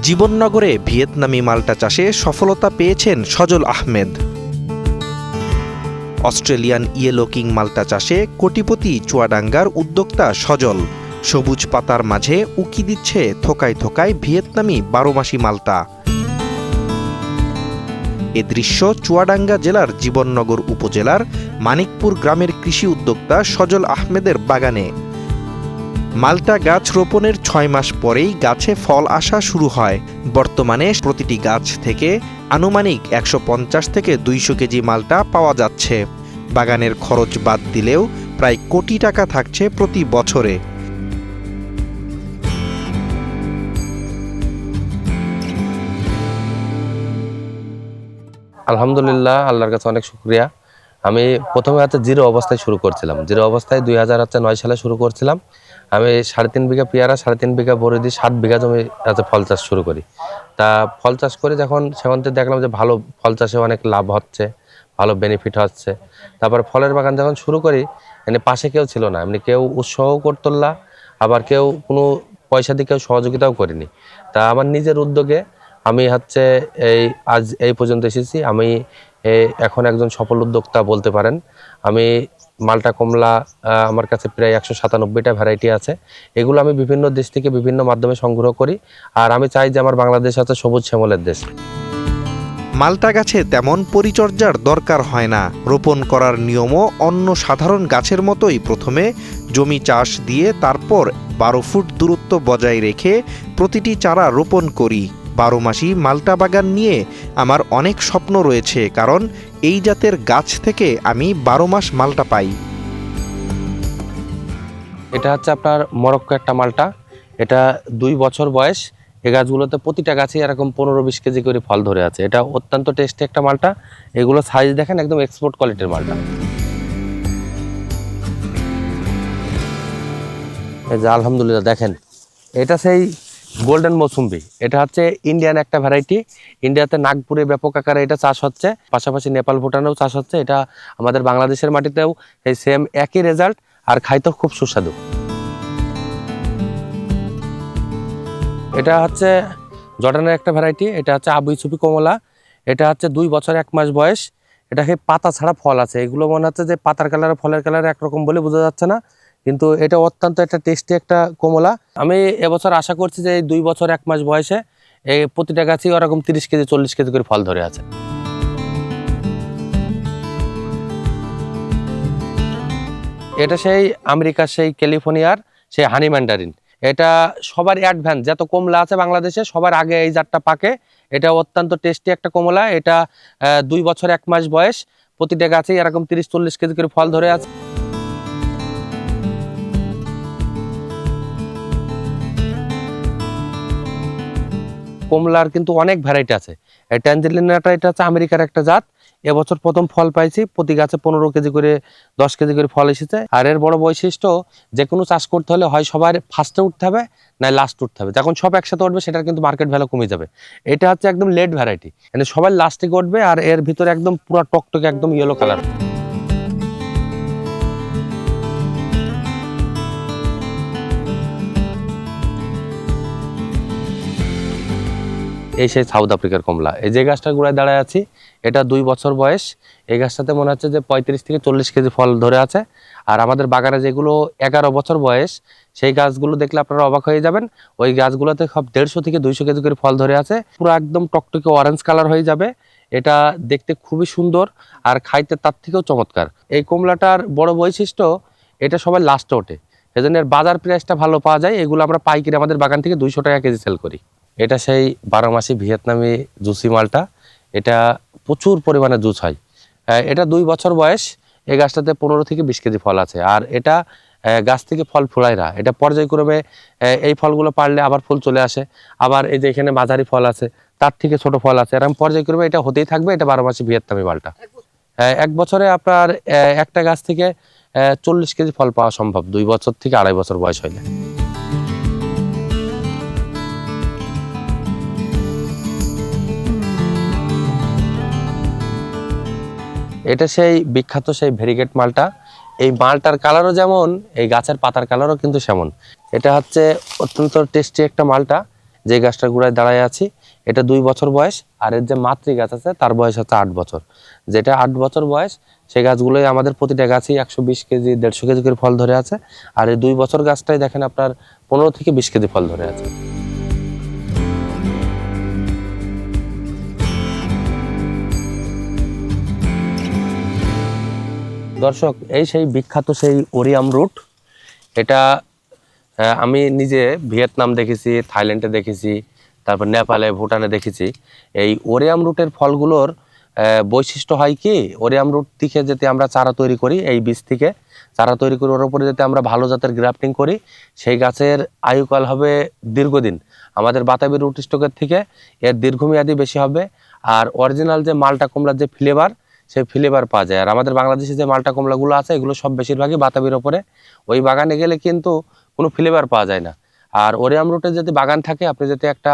জীবননগরে ভিয়েতনামি মাল্টা চাষে সফলতা পেয়েছেন সজল আহমেদ। অস্ট্রেলিয়ান ইয়েলো কিং মাল্টা চাষে কোটিপতি চুয়াডাঙ্গার উদ্যোক্তা সজল। সবুজ পাতার মাঝে উকি দিচ্ছে থোকায় থোকায় ভিয়েতনামি 12 মাসি মাল্টা। এ দৃশ্য চুয়াডাঙ্গা জেলার জীবননগর উপজেলার মানিকপুর গ্রামের কৃষি উদ্যোক্তা সজল আহমেদের বাগানে। মাল্টা গাছ রোপণের 6 মাস পরেই গাছে ফল আসা শুরু হয়। বর্তমানে প্রতিটি গাছ থেকে আনুমানিক 150 থেকে 200 কেজি মাল্টা পাওয়া যাচ্ছে। বাগানের খরচ বাদ দিলেও প্রায় কোটি টাকা থাকছে প্রতি বছরে। আলহামদুলিল্লাহ, আল্লাহর কাছে অনেক শুকরিয়া। আমি প্রথমে জিরো অবস্থায় শুরু করছিলাম। জিরো অবস্থায় 2009 সালে শুরু করছিলাম। আমি 3.5 বিঘা পেয়ারা, 3.5 বিঘা বরই, 7 বিঘা জমি ফল চাষ শুরু করি। তা ফল চাষ করে যখন সেখান থেকে দেখলাম যে ভালো ফল চাষে অনেক লাভ হচ্ছে, ভালো বেনিফিট হচ্ছে। তারপর ফলের বাগান যখন শুরু করি, মানে পাশে কেউ ছিল না, এমনি কেউ উৎসাহ করতো না, আবার কেউ কোনো পয়সা দিয়ে কেউ সহযোগিতাও করিনি। তা আমার নিজের উদ্যোগে আমি আজ এই পর্যন্ত এসেছি। আমি এখন একজন সফল উদ্যোক্তা বলতে পারেন। আমি মাল্টা কমলা আমার কাছে প্রায় 197টা ভ্যারাইটি আছে। এগুলো আমি বিভিন্ন দেশ থেকে বিভিন্ন মাধ্যমে সংগ্রহ করি। আর আমি চাই যে আমার বাংলাদেশ হচ্ছে সবুজ শ্যামলের দেশ। মাল্টা গাছে তেমন পরিচর্যার দরকার হয় না। রোপণ করার নিয়মও অন্য সাধারণ গাছের মতোই। প্রথমে জমি চাষ দিয়ে তারপর 12 ফুট দূরত্ব বজায় রেখে প্রতিটি চারা রোপণ করি। 12 মাসি মাল্টা বাগান নিয়ে আমার অনেক স্বপ্ন রয়েছে, কারণ এই জাতের গাছ থেকে আমি 12 মাস মাল্টা পাই। এটা হচ্ছে আপনার মরক্কো একটা মাল্টা। এটা 2 বছর বয়স। এই গাছগুলোতে প্রতিটা গাছে এরকম 15-20 কেজি করে ফল ধরে আছে। এটা অত্যন্ত টেস্টি একটা মাল্টা। এগুলো সাইজ দেখেন, একদম এক্সপোর্ট কোয়ালিটির মাল্টা। এই যে আলহামদুলিল্লাহ দেখেন, এটা সেই গোল্ডেন মৌসুম্বি। এটা হচ্ছে ইন্ডিয়ান একটা ভ্যারাইটি। ইন্ডিয়াতে নাগপুরে ব্যাপক আকারে এটা চাষ হচ্ছে, পাশাপাশি নেপাল ভুটানেও চাষ হচ্ছে। এটা আমাদের বাংলাদেশের মাটিতেও এই সেম একই রেজাল্ট, আর খাইতেও খুব সুস্বাদু। এটা হচ্ছে জর্ডানের একটা ভ্যারাইটি। এটা হচ্ছে আবু ইউসুফি কমলা। এটা হচ্ছে 2 বছর 1 মাস বয়স। এটাকে পাতা ছাড়া ফল আছে। এগুলো মনে হচ্ছে যে পাতার কালার ফলের কালার একরকম বলে বোঝা যাচ্ছে না, কিন্তু এটা অত্যন্ত একটা টেস্টি একটা কমলা। আমি এবছর আশা করছি যে এই 2 বছর 1 মাস বয়সে এই প্রতিটা গাছই ওরকম 30 কেজি 40 কেজি করে ফল ধরে আছে। এটা সেই আমেরিকার সেই ক্যালিফোর্নিয়ার সেই হানি ম্যান্ডারিন। এটা সবার অ্যাডভান্স, যত কমলা আছে বাংলাদেশে সবার আগে এই জাতটা পাকে। এটা অত্যন্ত টেস্টি একটা কমলা। এটা 2 বছর 1 মাস বয়স। প্রতিটা গাছেই এরকম 30-40 কেজি করে ফল ধরে আছে। কমলার কিন্তু অনেক ভ্যারাইটি আছে। এই ট্যাঞ্জেলিনাটা এটা হচ্ছে আমেরিকার একটা জাত। এবছর প্রথম ফল পাইছি। প্রতি গাছে 15 কেজি করে 10 কেজি করে ফল এসেছে। আর এর বড় বৈশিষ্ট্য, যে কোনো চাষ করতে হলে হয় সবার ফার্স্টে উঠতে হবে, না লাস্ট উঠতে হবে। যখন সব একসাথে উঠবে সেটার কিন্তু মার্কেট ভ্যালু কমে যাবে। এটা হচ্ছে একদম লেট ভ্যারাইটি, মানে সবাই লাস্টে উঠবে। আর এর ভিতরে একদম পুরো টকটকে একদম ইয়েলো কালার। এই সেই সাউথ আফ্রিকার কমলা। এই যে গাছটার গোড়ায় দাঁড়ায় আছি, এটা 2 বছর বয়স। এই গাছটাতে মনে হচ্ছে যে 35 থেকে 40 কেজি ফল ধরে আছে। আর আমাদের বাগানে যেগুলো 11 বছর বয়স, সেই গাছগুলো দেখলে আপনারা অবাক হয়ে যাবেন। ওই গাছগুলোতে সব 150 থেকে 200 কেজি করে ফল ধরে আছে। পুরো একদম টকটকে অরেঞ্জ কালার হয়ে যাবে। এটা দেখতে খুবই সুন্দর, আর খাইতে তার থেকেও চমৎকার। এই কমলাটার বড় বৈশিষ্ট্য, এটা সবাই লাস্টে ওঠে, সেজন্য এর বাজার প্রাইসটা ভালো পাওয়া যায়। এগুলো আমরা পাইকারি আমাদের বাগান থেকে 200 টাকা কেজি সেল করি। এটা সেই 12 মাসি ভিয়েতনামি জুসি মালটা। এটা প্রচুর পরিমাণে জুস হয়। এটা 2 বছর বয়স। এই গাছটাতে 15 থেকে 20 কেজি ফল আছে। আর এটা গাছ থেকে ফল ফুরায় না, এটা পর্যায়ক্রমে এই ফলগুলো পারলে আবার ফুল চলে আসে। আবার এই যে এখানে মাঝারি ফল আছে, তার থেকে ছোট ফল আছে, এরকম পর্যায়ক্রমে এটা হতেই থাকবে। এটা 12 মাসি ভিয়েতনামি মালটা। 1 বছরে আপনার একটা গাছ থেকে 40 কেজি ফল পাওয়া সম্ভব, 2 বছর থেকে 2.5 বছর বয়স হইলে। এটা সেই বিখ্যাত সেই ভেরিগেট মালটা। এই মালটার কালারও যেমন, এই গাছের পাতার কালারও কিন্তু সেমন। এটা হচ্ছে অত্যন্ত টেস্টি একটা মালটা। যে গাছটার গোড়ায় দাঁড়ায় আছি এটা 2 বছর বয়স, আর এর যে মাতৃ গাছ আছে তার বয়স হচ্ছে 8 বছর। যেটা 8 বছর বয়স সেই গাছগুলোই আমাদের প্রতিটা গাছেই 120 কেজি 150 কেজি করে ফল ধরে আছে। আর এই 2 বছর গাছটাই দেখেন আপনার 15 থেকে 20 কেজি ফল ধরে আছে। দর্শক, এই সেই বিখ্যাত সেই ওরিয়াম রুট। এটা আমি নিজে ভিয়েতনাম দেখেছি, থাইল্যান্ডে দেখেছি, তারপর নেপালে, ভুটানে দেখেছি। এই ওরিয়াম রুটের ফলগুলোর বৈশিষ্ট্য হয় কি, ওরিয়াম রুট থেকে যদি আমরা চারা তৈরি করি, এই বীজ থেকে চারা তৈরি করে ওর উপরে যদি আমরা ভালো জাতের গ্রাফটিং করি, সেই গাছের আয়ুকাল হবে দীর্ঘদিন। আমাদের বাতাবি রুট স্টকের থেকে এর দীর্ঘমেয়াদী বেশি হবে। আর অরিজিনাল যে মালটা কমলার যে ফ্লেভার, সেই ফ্লেভার পাওয়া যায়। আর আমাদের বাংলাদেশে যে মালটা কমলাগুলো আছে এগুলো সব বেশিরভাগই বাতাবির ওপরে। ওই বাগানে গেলে কিন্তু কোনো ফ্লেভার পাওয়া যায় না। আর ওরিয়াম রুটে যদি বাগান থাকে, আপনি যদি একটা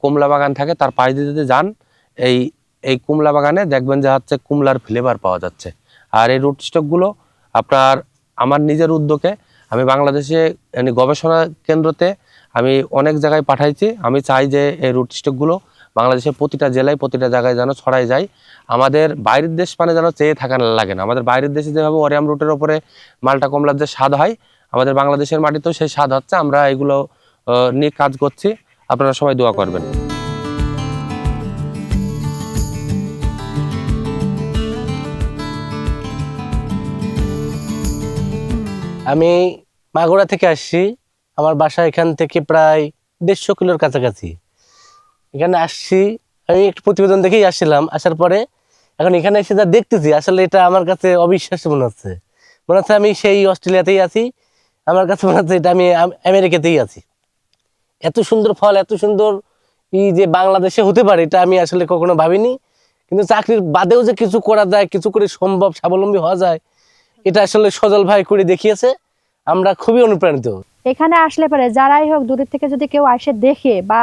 কমলা বাগান থাকে তার পাশ দিয়ে যদি যান, এই এই কমলা বাগানে দেখবেন যে হচ্ছে কমলার ফ্লেভার পাওয়া যাচ্ছে। আর এই রুট স্টকগুলো আপনার আমার নিজের উদ্যোগে আমি বাংলাদেশে গবেষণা কেন্দ্রতে আমি অনেক জায়গায় পাঠাইছি। আমি চাই যে এই রুট স্টকগুলো বাংলাদেশের প্রতিটা জেলায় প্রতিটা জায়গায় যেন ছড়াই যায়। আমাদের বাইরের দেশ মানে যেন চেয়ে থাকা লাগে না। আমাদের বাইরের দেশে যেভাবে ওরিয়াম রুটের ওপরে মালটা কমলার যে স্বাদ হয়, আমাদের বাংলাদেশের মাটিতেও সেই স্বাদ হচ্ছে। আমরা এগুলো নিয়ে কাজ করছি, আপনারা সবাই দোয়া করবেন। আমি মাগুরা থেকে আসছি। আমার বাসা এখান থেকে প্রায় 150 কিলোর কাছাকাছি। এখানে আসছি, আমি একটু প্রতিবেদন দেখেই আসছিলাম। আসার পরে এখন এখানে এসে যা দেখতেছি, আসলে এটা আমার কাছে অবিশ্বাস্য মনে হচ্ছে। মনে হচ্ছে আমি সেই অস্ট্রেলিয়াতেই আছি। আমার কাছে মনে হচ্ছে এটা আমি আমেরিকাতেই আছি। এত সুন্দর ফল, এত সুন্দর যে বাংলাদেশে হতে পারে, এটা আমি আসলে কখনো ভাবিনি। কিন্তু চাকরির বাদেও যে কিছু করা যায়, কিছু করে সম্ভব, স্বাবলম্বী হওয়া যায়, এটা আসলে সজল ভাই করে দেখিয়েছে। আমরা খুবই অনুপ্রাণিত। এখানে আসলে পরে যারাই হোক, দূরের থেকে যদি কেউ এসে দেখে বা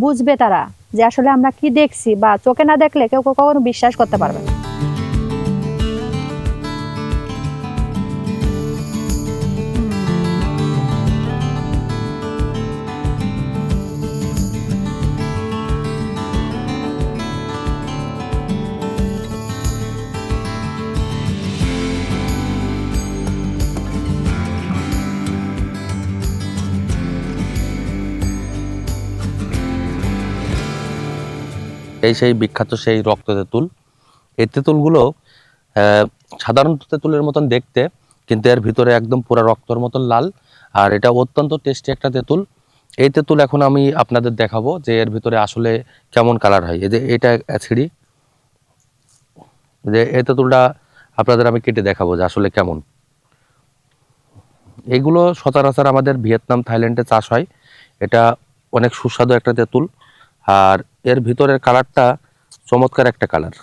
বুঝবে তারা যে আসলে আমরা কি দেখছি, বা চোখে না দেখলে কেউ কখনো বিশ্বাস করতে পারবে না। এই সেই বিখ্যাত সেই রক্ত তেঁতুল। এই তেঁতুলগুলো সাধারণত তেঁতুলের মতন দেখতে, কিন্তু এর ভিতরে একদম পুরো রক্তর মতন লাল। আর এটা অত্যন্ত টেস্টি একটা তেঁতুল। এই তেঁতুল এখন আমি আপনাদের দেখাবো যে এর ভিতরে আসলে কেমন কালার হয়। এই যে এটা ছিঁড়ি, যে এই তেঁতুলটা আপনাদের আমি কেটে দেখাবো যে আসলে কেমন। এগুলো সচরাচর আমাদের ভিয়েতনাম, থাইল্যান্ডে চাষ হয়। এটা অনেক সুস্বাদু একটা তেঁতুল। আর এর ভিতরের কালারটা চমৎকার একটা কালার।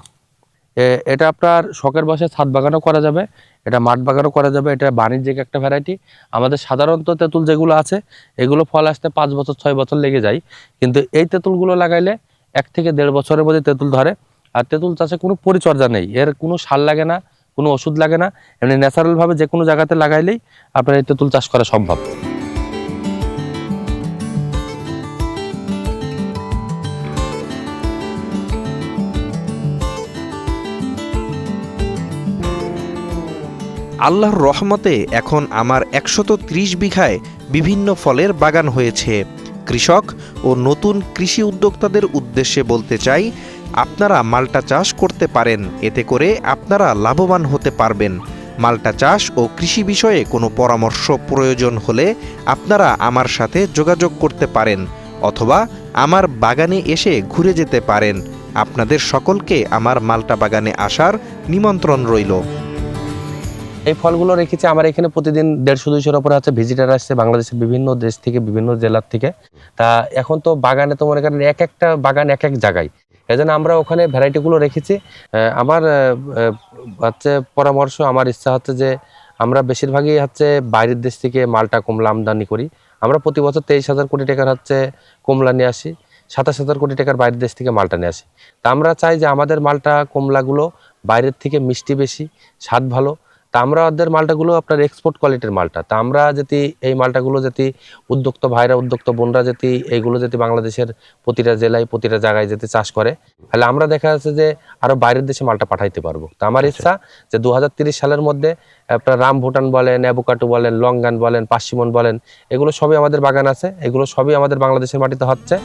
এটা আপনার শখের বসে ছাদ বাগানও করা যাবে, এটা মাঠ বাগানও করা যাবে। এটা বাণিজ্যিক একটা ভ্যারাইটি। আমাদের সাধারণত তেঁতুল যেগুলো আছে এগুলো ফল আসতে 5 বছর 6 বছর লেগে যায়, কিন্তু এই তেঁতুলগুলো লাগাইলে 1 থেকে 1.5 বছরের মধ্যে তেঁতুল ধরে। আর তেঁতুল চাষে কোনো পরিচর্যা নেই, এর কোনো সার লাগে না, কোনো ওষুধ লাগে না। এমনি ন্যাচারালভাবে যে কোনো জায়গাতে লাগাইলেই আপনার এই তেঁতুল চাষ করা সম্ভব। আল্লাহর রহমতে এখন আমার 130 বিঘায় বিভিন্ন ফলের বাগান হয়েছে। কৃষক ও নতুন কৃষি উদ্যোক্তাদের উদ্দেশ্যে বলতে চাই, আপনারা মাল্টা চাষ করতে পারেন। এতে করে আপনারা লাভবান হতে পারবেন। মাল্টা চাষ ও কৃষি বিষয়ে কোনো পরামর্শ প্রয়োজন হলে আপনারা আমার সাথে যোগাযোগ করতে পারেন, অথবা আমার বাগানে এসে ঘুরে যেতে পারেন। আপনাদের সকলকে আমার মাল্টা বাগানে আসার নিমন্ত্রণ রইল। এই ফলগুলো রেখেছি আমার এখানে প্রতিদিন 150-200 উপরে আছে ভিজিটার আসছে বাংলাদেশের বিভিন্ন দেশ থেকে, বিভিন্ন জেলার থেকে। তা এখন তো বাগানে তো মনে করেন এক একটা বাগান এক এক জায়গায়, এজন্য আমরা ওখানে ভ্যারাইটিগুলো রেখেছি। আমার হচ্ছে পরামর্শ, আমার ইচ্ছা হচ্ছে যে আমরা বেশিরভাগই হচ্ছে বাইরের দেশ থেকে মালটা কমলা আমদানি করি। আমরা প্রতি বছর 23,000 কোটি টাকার হচ্ছে কমলা নিয়ে আসি, 27,000 কোটি টাকার বাইরের দেশ থেকে মালটা নিয়ে আসি। তা আমরা চাই যে আমাদের মালটা কমলাগুলো বাইরের থেকে মিষ্টি বেশি, স্বাদ ভালো, তা আমরা ওদের মালটাগুলো আপনার এক্সপোর্ট কোয়ালিটির মালটা, তা আমরা যদি এই মালটাগুলো যদি উদ্যোক্তা ভাইরা উদ্যোক্তা বোনরা যদি এইগুলো যদি বাংলাদেশের প্রতিটা জেলায় প্রতিটা জায়গায় যদি চাষ করে, তাহলে আমরা দেখা যাচ্ছে যে আরো বাইরের দেশে মালটা পাঠাইতে পারবো। তা আমার ইচ্ছা যে 2030 সালের মধ্যে আপনার রাম ভুটান বলেন, অ্যাভোকাডো বলেন, লঙ্গান বলেন, পার্সিমন বলেন, এগুলো সবই আমাদের বাগান আছে, এগুলো সবই আমাদের বাংলাদেশের মাটিতে হচ্ছে।